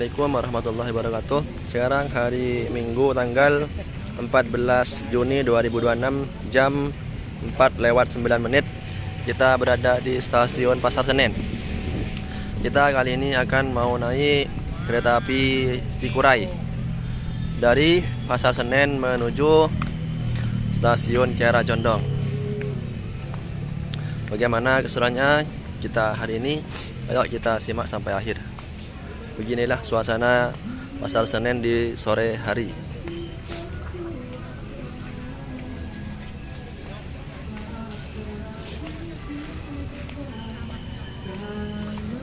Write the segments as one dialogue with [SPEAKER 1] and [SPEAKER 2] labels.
[SPEAKER 1] Assalamualaikum warahmatullahi wabarakatuh. Sekarang hari Minggu tanggal 14 Juni 2026 jam 4:09. Kita berada di stasiun Pasar Senen. Kita kali ini akan mau naik kereta api Cikuray dari Pasar Senen menuju stasiun Kiara Condong. Bagaimana keseruannya kita hari ini? Ayo kita simak sampai akhir. Beginilah suasana Pasar Senen di sore hari.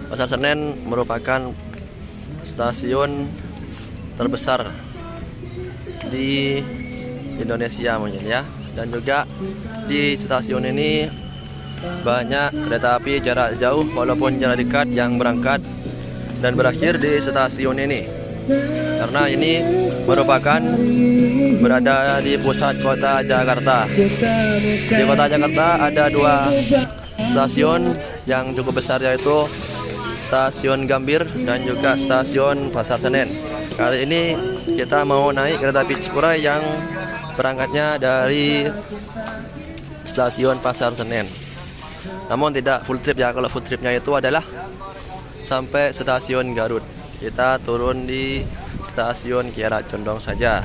[SPEAKER 1] Pasar Senen merupakan stasiun terbesar di Indonesia mungkin ya. Dan juga di stasiun ini banyak kereta api jarak jauh walaupun jarak dekat yang berangkat dan berakhir di stasiun ini, karena ini merupakan berada di pusat kota Jakarta. Di kota Jakarta ada dua stasiun yang cukup besar, yaitu stasiun Gambir dan juga stasiun Pasar Senen. Kali ini kita mau naik kereta api Cikuray yang berangkatnya dari stasiun Pasar Senen. Namun tidak full trip ya, kalau full tripnya itu adalah sampai stasiun Garut. Kita turun di stasiun Kiara Condong saja.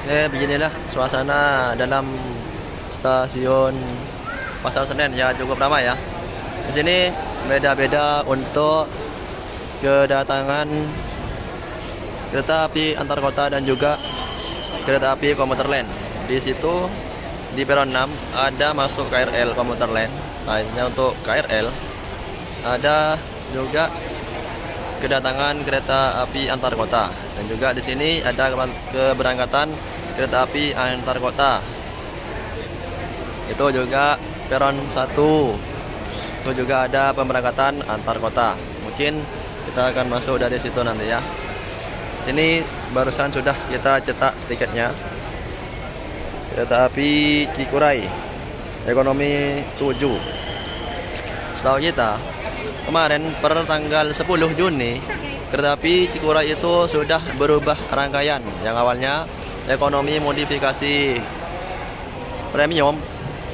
[SPEAKER 1] Beginilah suasana dalam stasiun Pasar Senen ya, cukup ramai ya. Di sini beda-beda untuk kedatangan kereta api antar kota dan juga kereta api komuter lain. Di situ di peron 6 ada masuk KRL komuter lain. Hanya untuk KRL ada juga kedatangan kereta api antar kota, dan juga di sini ada keberangkatan kereta api antar kota. Itu juga peron 1. Itu juga ada pemberangkatan antar kota. Mungkin kita akan masuk dari situ nanti ya. Sini barusan sudah kita cetak tiketnya. Kereta api Cikuray ekonomi 7. Setahu kita kemarin per tanggal 10 Juni kereta api Cikuray itu sudah berubah rangkaian. Yang awalnya ekonomi modifikasi premium,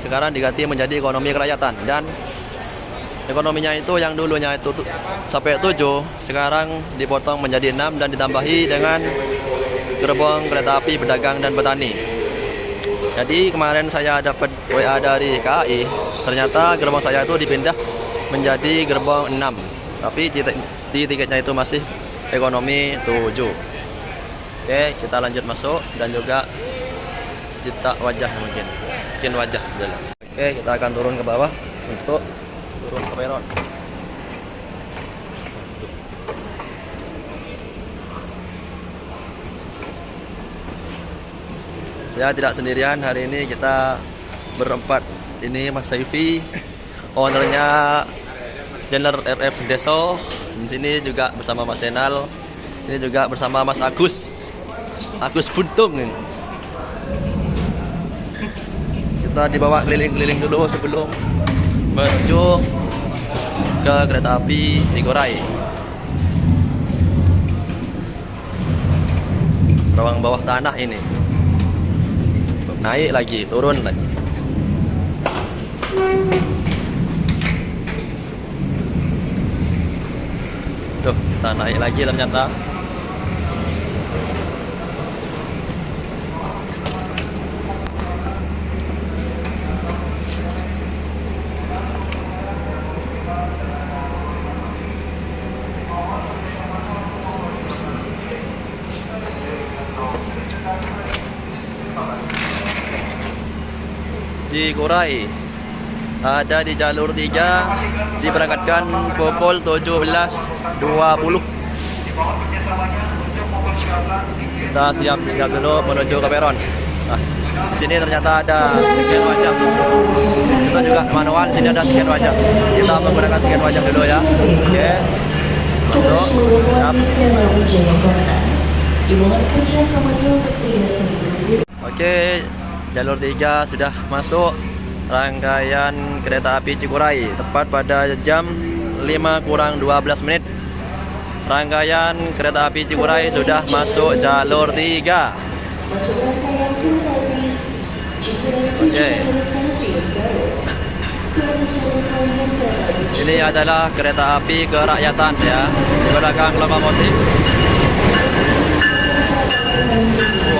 [SPEAKER 1] sekarang diganti menjadi ekonomi kerakyatan, dan ekonominya itu yang dulunya itu sampai 7, sekarang dipotong menjadi 6 dan ditambahi dengan gerbong kereta api pedagang dan petani. Jadi kemarin saya dapat WA dari KAI, ternyata gerbong saya itu dipindah menjadi gerbong 6, tapi di tiketnya itu masih ekonomi 7. Oke, kita lanjut masuk dan juga cetak wajah, mungkin skin wajah dulu. Oke, kita akan turun ke bawah untuk turun ke peron. Saya tidak sendirian hari ini, kita berempat. Ini Mas Saifi, ownernya Jenner RF Deso. Di sini juga bersama Mas Senal. Sini juga bersama Mas Agus Buntung. Kita dibawa keliling-keliling dulu sebelum menuju ke kereta api Cikuray. Ruang bawah tanah ini. Naik lagi, turun lagi. Tuh, kita naik lagi ternyata. Cikuray ada di jalur 3, diberangkatkan pukul 17.20. Kita siap-siap dulu menuju ke peron. Nah, di sini ternyata ada scan wajah. Kita juga manual, di sini ada scan wajah. Kita menggunakan scan wajah dulu ya. Oke. Masuk. Siap. Oke, jalur 3 sudah masuk rangkaian kereta api Cikuray tepat pada jam 5:12. Rangkaian kereta api Cikuray sudah masuk jalur 3. Oke. Ini adalah kereta api kerakyatan ya, di belakang lokomotif.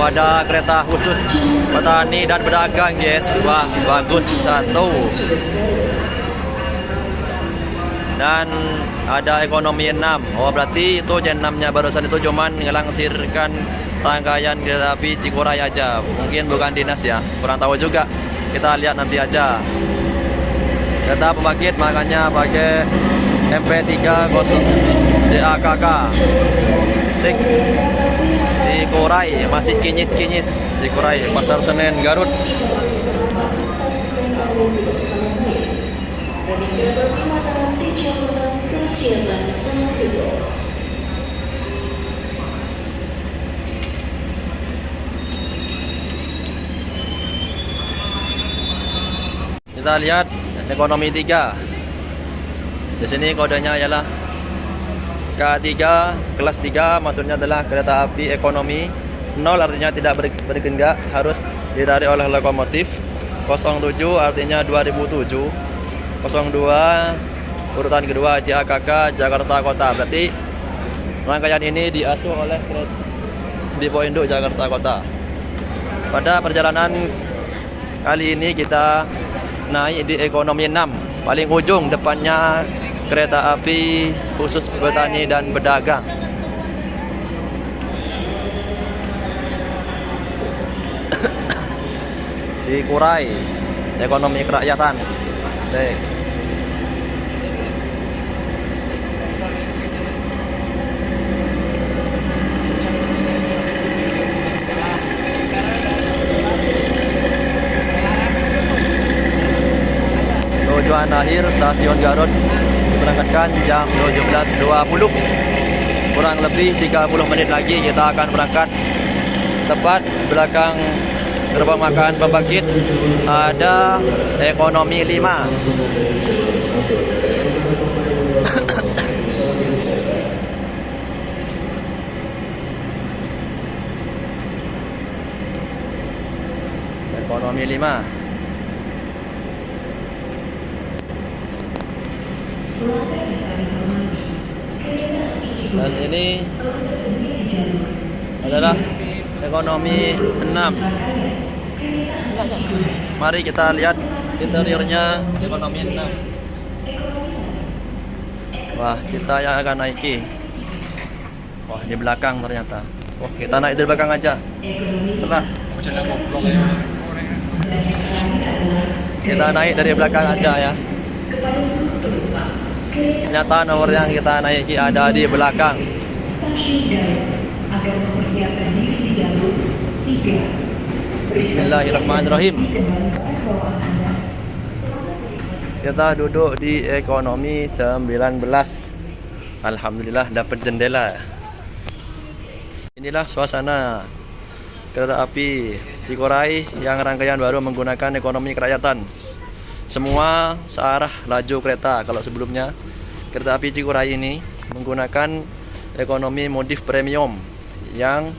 [SPEAKER 1] Ada kereta khusus petani dan pedagang guys. Wah, bagus satu. Dan ada ekonomi 6. Oh, berarti itu Gen 6-nya barusan itu cuman ngelangsirkan rangkaian kereta api Cikuray aja. Mungkin bukan dinas ya, kurang tahu juga. Kita lihat nanti aja. Kereta pembangkit makanya pakai MP30 JAKK. Sik. Cikuray masih kinyis-kinyis. Cikuray Pasar Senen Garut. Kita lihat ekonomi 3. Di sini kodenya ialah K3 kelas 3, maksudnya adalah kereta api ekonomi. 0 artinya tidak bergenggak, harus ditarik oleh lokomotif. 07 artinya 2007. 02 urutan kedua JAKK Jakarta Kota. Berarti rangkaian ini diasuh oleh Depo Induk Jakarta Kota. Pada perjalanan kali ini kita naik di ekonomi 6. Paling ujung depannya kereta api khusus petani dan pedagang. Cikuray ekonomi kerakyatan. Tujuan akhir stasiun Garut diberangkatkan jam 17.20. Kurang lebih 30 menit lagi kita akan berangkat. Tepat belakang gerbang makan pembangkit ada ekonomi 5. Ekonomi 5. Dan ini adalah ekonomi 6. Mari kita lihat interiornya ekonomi 6. Wah, kita yang akan naiki. Wah, di belakang ternyata. Wah, kita naik dari belakang aja. Setelah kita naik dari belakang aja ya. Ternyata nomor yang kita naiki ada di belakang. Bismillahirrahmanirrahim. Kita duduk di ekonomi 19. Alhamdulillah dapat jendela. Inilah suasana kereta api Cikuray yang rangkaian baru menggunakan ekonomi kerakyatan. Semua searah laju kereta. Kalau sebelumnya kereta api Cikuray ini menggunakan ekonomi modif premium, yang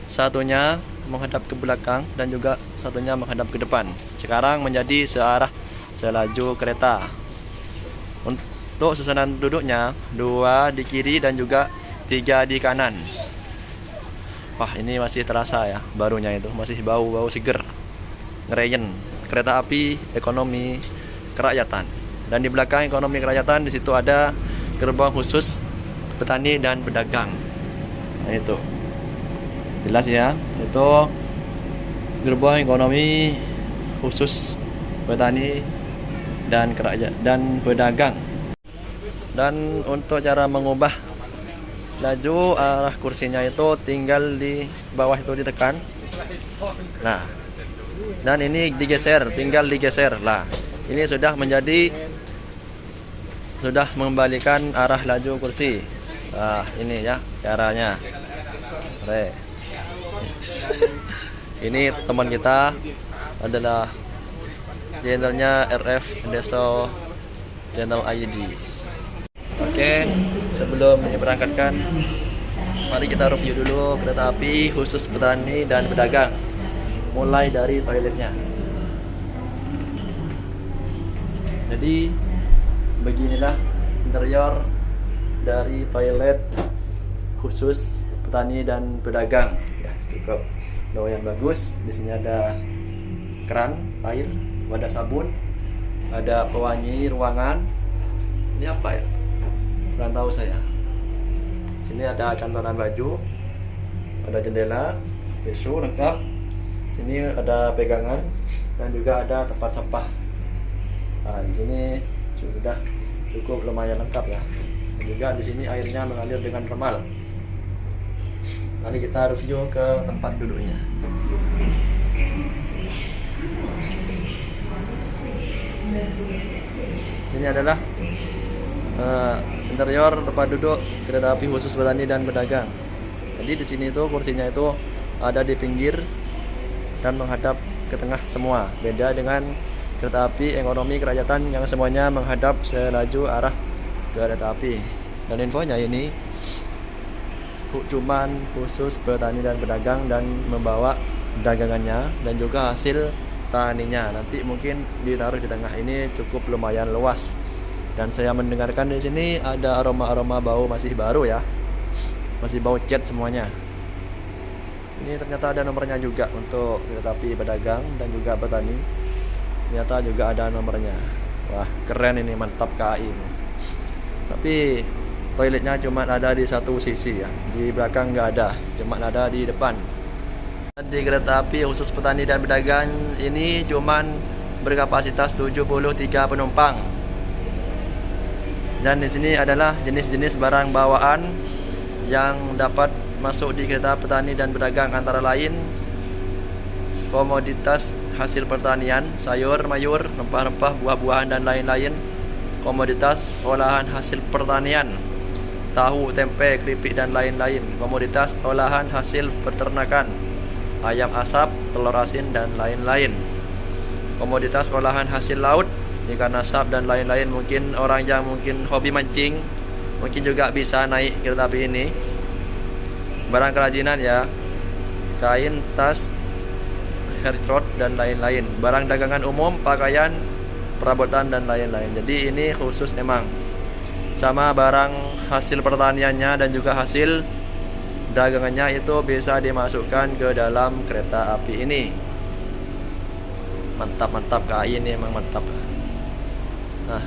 [SPEAKER 1] satunya menghadap ke belakang dan juga satunya menghadap ke depan. Sekarang menjadi searah selaju kereta. Untuk susunan duduknya 2 di kiri dan juga 3 di kanan. Wah, ini masih terasa ya barunya, itu masih bau seger, ngerayen. Kereta api ekonomi kerakyatan. Dan di belakang ekonomi kerakyatan di situ ada gerbang khusus petani dan pedagang. Nah, itu jelas ya, itu gerbang ekonomi khusus petani dan kerakyatan dan pedagang. Dan untuk cara mengubah laju arah kursinya itu tinggal di bawah itu ditekan. Nah, dan ini digeser, tinggal digeser lah. Ini sudah mengembalikan arah laju kursi. Nah, ini ya caranya. Ini teman kita adalah channelnya RF Deso Channel ID. Oke, sebelum diberangkatkan, mari kita review dulu kereta api khusus petani dan pedagang. Mulai dari toiletnya. Jadi beginilah interior dari toilet khusus petani dan pedagang. Ya, cukup lumayan bagus. Di sini ada keran air, wadah sabun, ada pewangi ruangan. Ini apa ya? Kurang tahu saya. Sini ada cantolan baju, ada jendela, tisu lengkap. Sini ada pegangan dan juga ada tempat sampah. Nah, di sini sudah cukup lumayan lengkap ya. Dan juga di sini airnya mengalir dengan normal. Mari kita review ke tempat duduknya. Ini adalah interior tempat duduk kereta api khusus petani dan pedagang. Jadi di sini itu kursinya itu ada di pinggir dan menghadap ke tengah semua. Beda dengan kereta api ekonomi kerakyatan yang semuanya menghadap selaju arah kereta api. Dan infonya ini cuman khusus petani dan pedagang dan membawa dagangannya dan juga hasil taninya. Nanti mungkin ditaruh di tengah. Ini cukup lumayan luas. Dan saya mendengarkan di sini ada aroma-aroma bau masih baru ya. Masih bau cat semuanya. Ini ternyata ada nomornya juga untuk kereta api pedagang dan juga petani. Ternyata juga ada nomornya. Wah, keren ini, mantap KAI ini. Tapi toiletnya cuma ada di satu sisi ya. Di belakang nggak ada, cuma ada di depan. Di kereta api khusus petani dan pedagang ini cuma berkapasitas 73 penumpang. Dan di sini adalah jenis-jenis barang bawaan yang dapat masuk di kereta petani dan pedagang, antara lain komoditas hasil pertanian, sayur, mayur, rempah-rempah, buah-buahan dan lain-lain. Komoditas olahan hasil pertanian, tahu, tempe, keripik dan lain-lain. Komoditas olahan hasil peternakan, ayam asap, telur asin dan lain-lain. Komoditas olahan hasil laut, ikan asap dan lain-lain. Mungkin orang yang mungkin hobi mancing mungkin juga bisa naik kereta api ini. Barang kerajinan ya, kain, tas, haircut dan lain-lain. Barang dagangan umum, pakaian, perabotan dan lain-lain. Jadi ini khusus emang. Sama barang hasil pertaniannya dan juga hasil dagangannya itu bisa dimasukkan ke dalam kereta api ini. Mantap KAI ini, emang mantap. Nah,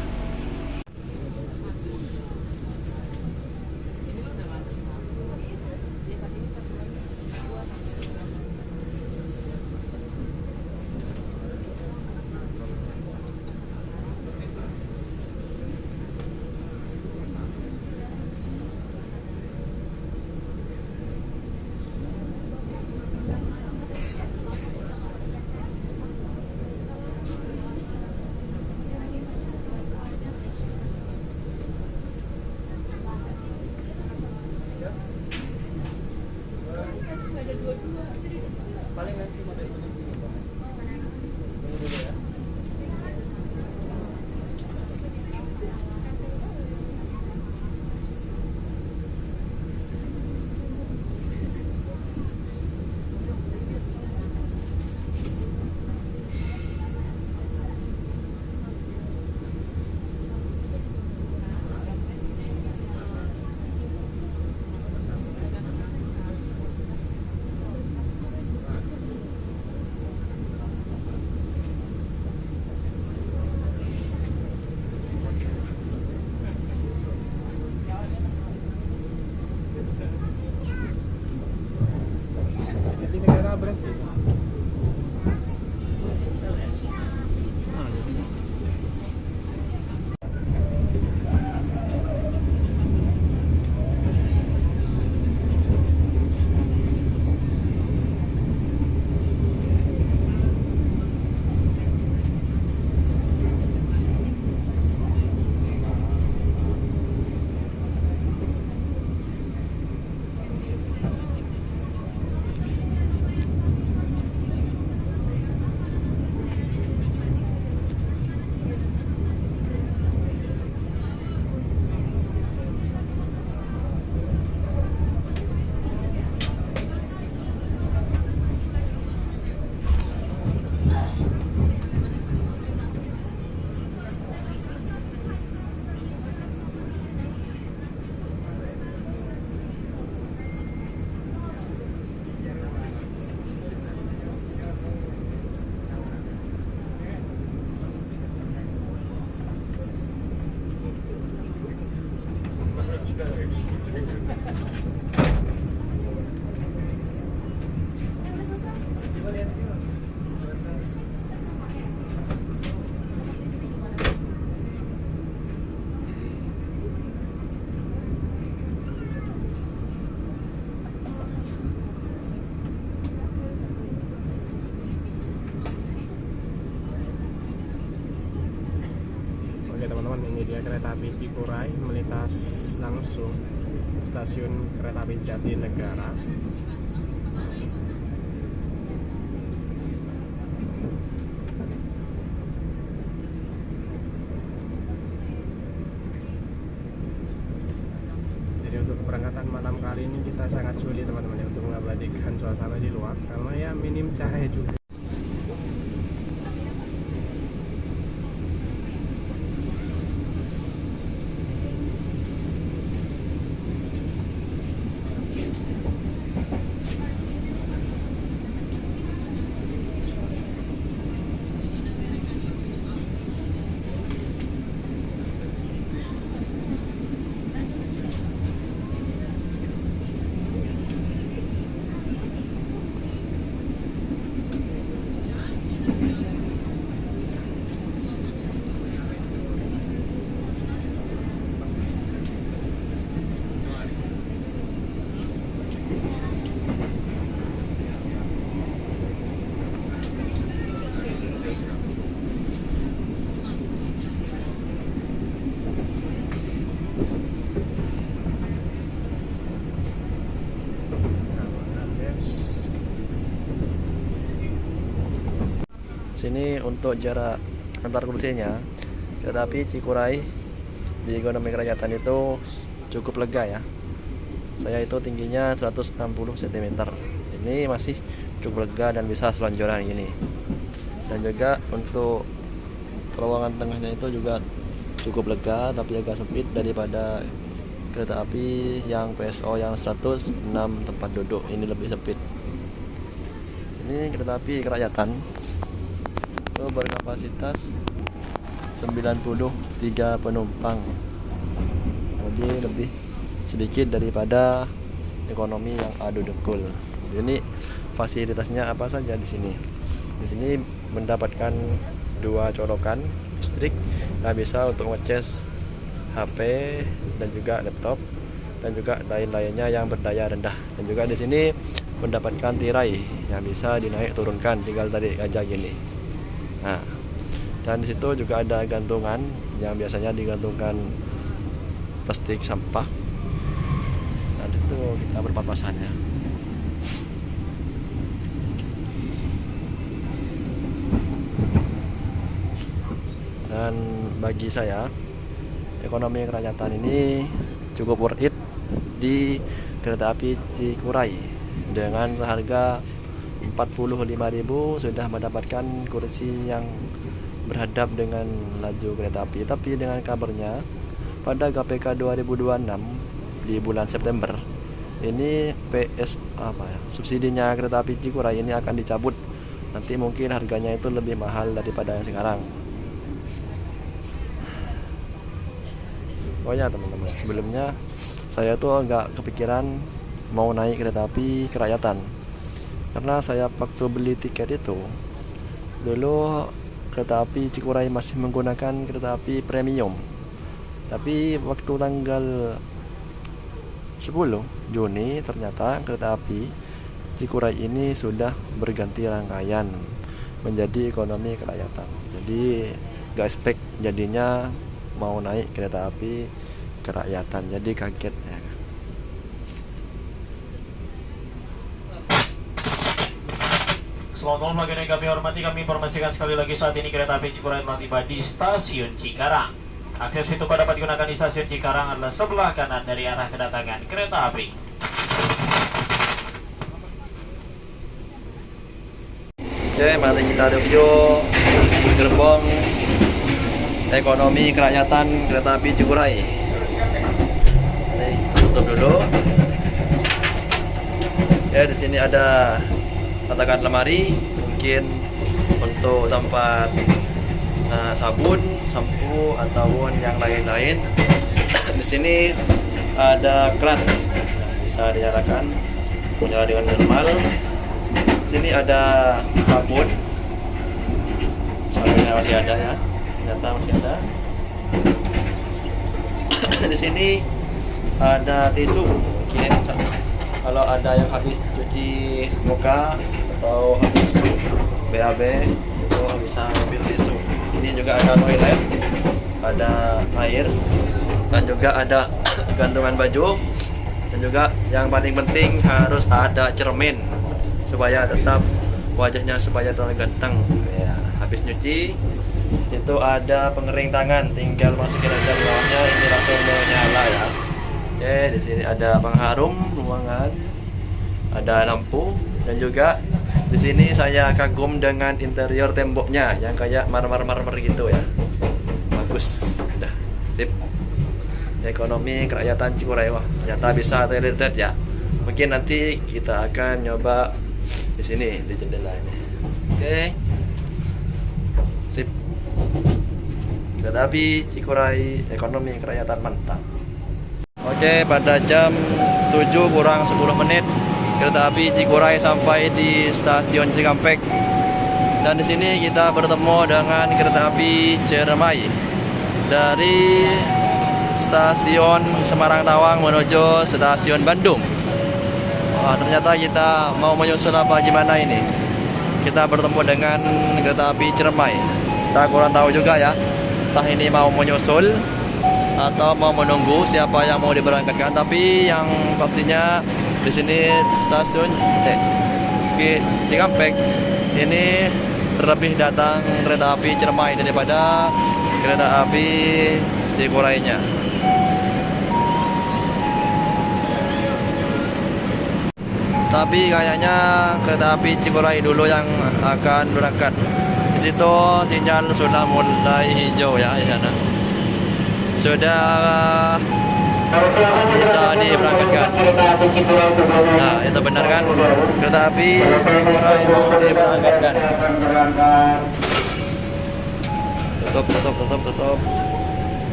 [SPEAKER 2] Oke teman-teman, ini dia kereta api Cikuray melintas langsung stasiun kereta api Jatinegara. Jadi untuk keberangkatan malam kali ini kita sangat sulit teman-teman untuk mengabadikan suasana di luar karena ya minim cahaya juga.
[SPEAKER 1] Sini untuk jarak antar kursinya kereta api Cikuray di Ekonomi Kerakyatan itu cukup lega ya. Saya itu tingginya 160 cm. Ini masih cukup lega dan bisa selonjoran gini. Dan juga untuk terowongan tengahnya itu juga cukup lega tapi agak sempit daripada kereta api yang PSO yang 106 tempat duduk. Ini lebih sempit. Ini kereta api Kerakyatan itu berkapasitas 93 penumpang, jadi lebih sedikit daripada ekonomi yang adu dekul. Ini fasilitasnya apa saja di sini? Di sini mendapatkan 2 colokan listrik, bisa untuk ngecas HP dan juga laptop dan juga lain-lainnya yang berdaya rendah. Dan juga di sini mendapatkan tirai yang bisa dinaik turunkan, tinggal tarik aja gini. Nah, dan di situ juga ada gantungan yang biasanya digantungkan plastik sampah. Dan itu kita berpapasannya. Dan bagi saya, Ekonomi Kerakyatan ini cukup worth it di kereta api Cikuray dengan harga 45.000 sudah mendapatkan kursi yang berhadap dengan laju kereta api. Tapi dengan kabarnya pada KPK 2026 di bulan September ini subsidinya kereta api Cikuray ini akan dicabut. Nanti mungkin harganya itu lebih mahal daripada yang sekarang. Oh ya teman-teman, sebelumnya saya tuh agak kepikiran mau naik kereta api Kerakyatan. Karena saya waktu beli tiket itu dulu kereta api Cikuray masih menggunakan kereta api premium. Tapi waktu tanggal 10 Juni ternyata kereta api Cikuray ini sudah berganti rangkaian menjadi Ekonomi Kerakyatan. Jadi gak expect jadinya mau naik kereta api Kerakyatan, jadi kaget ya.
[SPEAKER 3] Selamat malam lagi yang kami hormati, kami informasikan sekali lagi saat ini kereta api Cikuray telah tiba di stasiun Cikarang. Akses pintu dapat digunakan di stasiun Cikarang adalah sebelah kanan dari arah kedatangan kereta api.
[SPEAKER 1] Oke, mari kita review gerbong Ekonomi Kerakyatan kereta api Cikuray. Ini tutup dulu. Ya, di sini ada katakan lemari, mungkin untuk tempat sabun, sampo ataupun yang lain-lain. Di sini ada kran, nah, bisa dinyalakan menyala dengan normal. Sini ada sabun, sabunnya masih ada ya, ternyata masih ada. Di sini ada tisu, mungkin kalau ada yang habis cuci muka atau habis BAB itu bisa ambil tisu. Ini juga ada toilet, ada air, dan juga ada gantungan baju, dan juga yang paling penting harus ada cermin supaya tetap wajahnya supaya terlihat ganteng ya. Habis nyuci itu ada pengering tangan, tinggal masukin aja di bawahnya, ini langsung menyala ya. Oke, di sini ada pengharum ruangan, ada lampu, dan juga di sini saya kagum dengan interior temboknya yang kayak marmer-marmer gitu ya. Bagus, udah sip. Ekonomi kerakyatan Cikuray, wah ternyata bisa terlihat ya. Mungkin nanti kita akan nyoba di sini di jendela ini. Oke, sip. Kereta api Cikuray, ekonomi kerakyatan mantap. Oke, pada jam 7 kurang 10 menit kereta api Cikuray sampai di stasiun Cikampek. Dan di sini kita bertemu dengan kereta api Ciremai dari stasiun Semarang Tawang menuju stasiun Bandung. Wah, ternyata kita mau menyusul apa gimana ini? Kita bertemu dengan kereta api Ciremai. Kita kurang tahu juga ya, entah ini mau menyusul atau mau menunggu siapa yang mau diberangkatkan. Tapi yang pastinya di sini stasiun Cikampek ini terlebih datang kereta api Ciremai daripada kereta api Cikurainya. Tapi kayaknya kereta api Cikuray dulu yang akan berangkat. Di situ sinyal sudah mulai hijau ya di sana. Sudah bisa diberangkatkan. Nah, itu benar kan? Kereta api Cikuray bisa diberangkatkan. Tutup.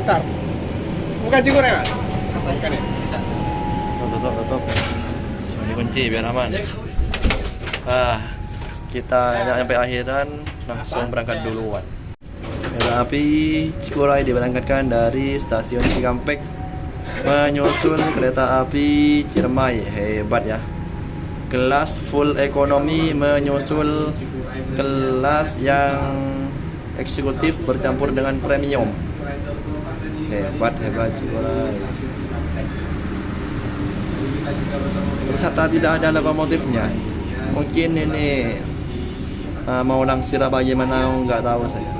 [SPEAKER 2] Bentar. Bukan Cikuray, Mas. Bukan ya?
[SPEAKER 1] Tutup. Dikunci biar aman. Kita sampai akhiran langsung berangkat duluan. Kereta api Cikuray diberangkatkan dari stasiun Cikampek menyusul kereta api Ciremai. Hebat ya. Kelas full ekonomi menyusul kelas yang eksekutif bercampur dengan premium. Hebat Cikuray. Ternyata tidak ada lokomotifnya. Mungkin ini mau langsir apa gimana, nggak tahu saya.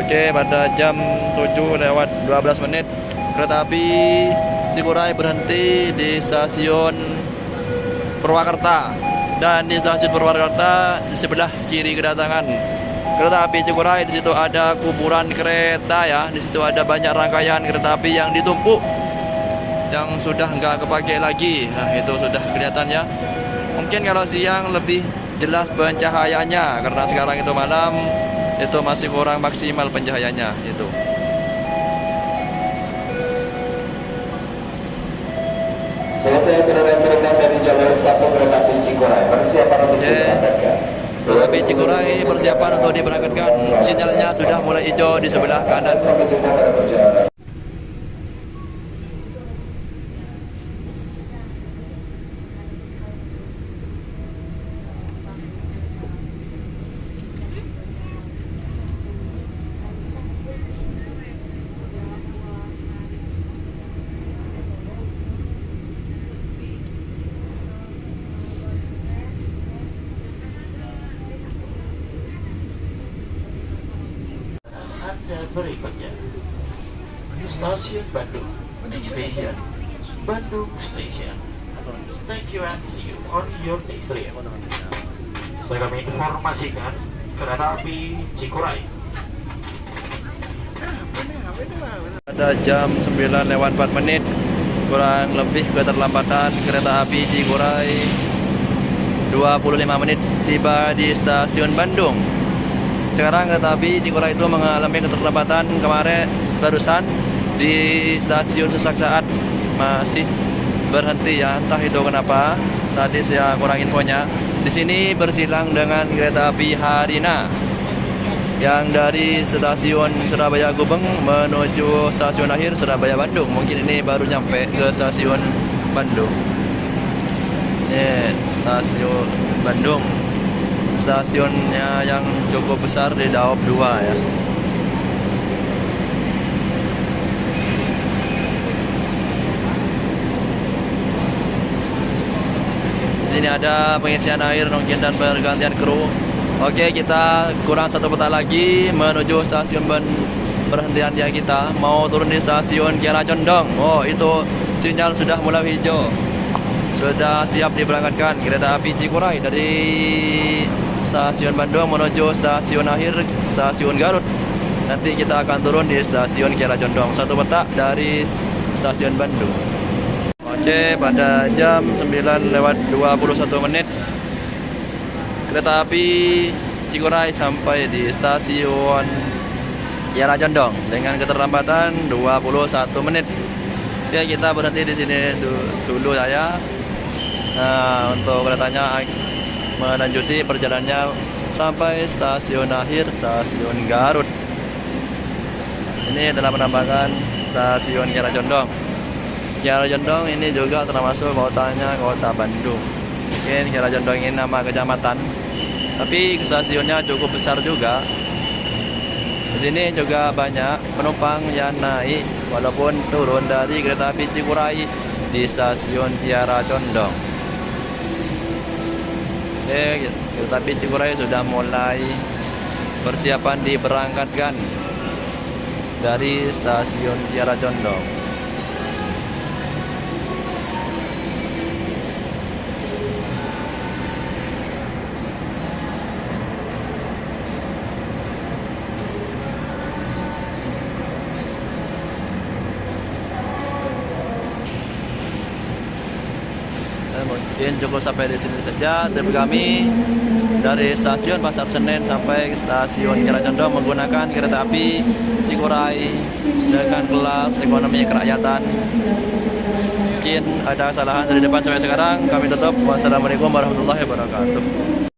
[SPEAKER 1] Oke, pada jam 7:12 kereta api Cikuray berhenti di stasiun Purwakarta. Dan di stasiun Purwakarta di sebelah kiri kedatangan kereta api Cikuray, di situ ada kuburan kereta ya. Di situ ada banyak rangkaian kereta api yang ditumpuk yang sudah nggak kepake lagi. Nah, itu sudah kelihatan ya. Mungkin kalau siang lebih jelas pencahayaannya, karena sekarang itu malam, itu masih kurang maksimal pencahayaannya itu.
[SPEAKER 4] Selesai turun dari jalur 1 kereta api Cikuray. Persiapan untuk diberangkatkan.
[SPEAKER 1] Kereta api Cikuray persiapan untuk diberangkatkan. Sinyalnya sudah mulai hijau di sebelah kanan.
[SPEAKER 4] Sampai jumpa pada perjalanan.
[SPEAKER 3] Berikutnya Stasiun Bandung Next Station Bandung Station. Thank you and see you on your next trip. Saya kami informasikan kereta api Cikuray.
[SPEAKER 1] Pada jam 9:04 kurang lebih keterlambatan kereta api Cikuray 25 menit tiba di stasiun Bandung. Sekarang kereta api Cikuray itu mengalami keterlambatan kemarin barusan di stasiun sesak saat masih berhenti ya, entah itu kenapa. Tadi saya kurang infonya. Di sini bersilang dengan kereta api Harina yang dari stasiun Surabaya Gubeng menuju stasiun akhir Surabaya Bandung. Mungkin ini baru nyampe ke stasiun Bandung. Ini stasiun Bandung. Stasiunnya yang cukup besar di Daop 2 ya. Di sini ada pengisian air mungkin dan pergantian kru. Oke, kita kurang satu peta lagi menuju stasiun perhentian ya, kita mau turun di stasiun Kiara Condong. Oh, itu sinyal sudah mulai hijau. Sudah siap diberangkatkan kereta api Cikuray dari stasiun Bandung menuju stasiun akhir stasiun Garut. Nanti kita akan turun di stasiun Kiara Condong. Satu peta dari stasiun Bandung. Oke, pada jam 9:21 kereta api Cikuray sampai di stasiun Kiara Condong dengan keterlambatan 21 menit. Ya, kita berhenti di sini dulu saya. Nah, untuk keretanya melanjuti perjalanannya sampai stasiun akhir stasiun Garut. Ini adalah penampakan stasiun Kiara Condong. Kiara Condong ini juga termasuk kotanya kota Bandung. Mungkin Kiara Condong ini nama kecamatan, tapi stasiunnya cukup besar juga. Di sini juga banyak penumpang yang naik walaupun turun dari kereta api Cikuray di stasiun Kiara Condong. Kereta api Cikuray sudah mulai persiapan diberangkatkan dari stasiun Kiara Condong. Mungkin cukup sampai di sini saja trip kami dari stasiun Pasar Senen sampai ke stasiun Kiara Condong menggunakan kereta api Cikuray dengan kelas ekonomi kerakyatan. Mungkin ada kesalahan dari depan sampai sekarang. Kami tutup. Wassalamualaikum warahmatullahi wabarakatuh.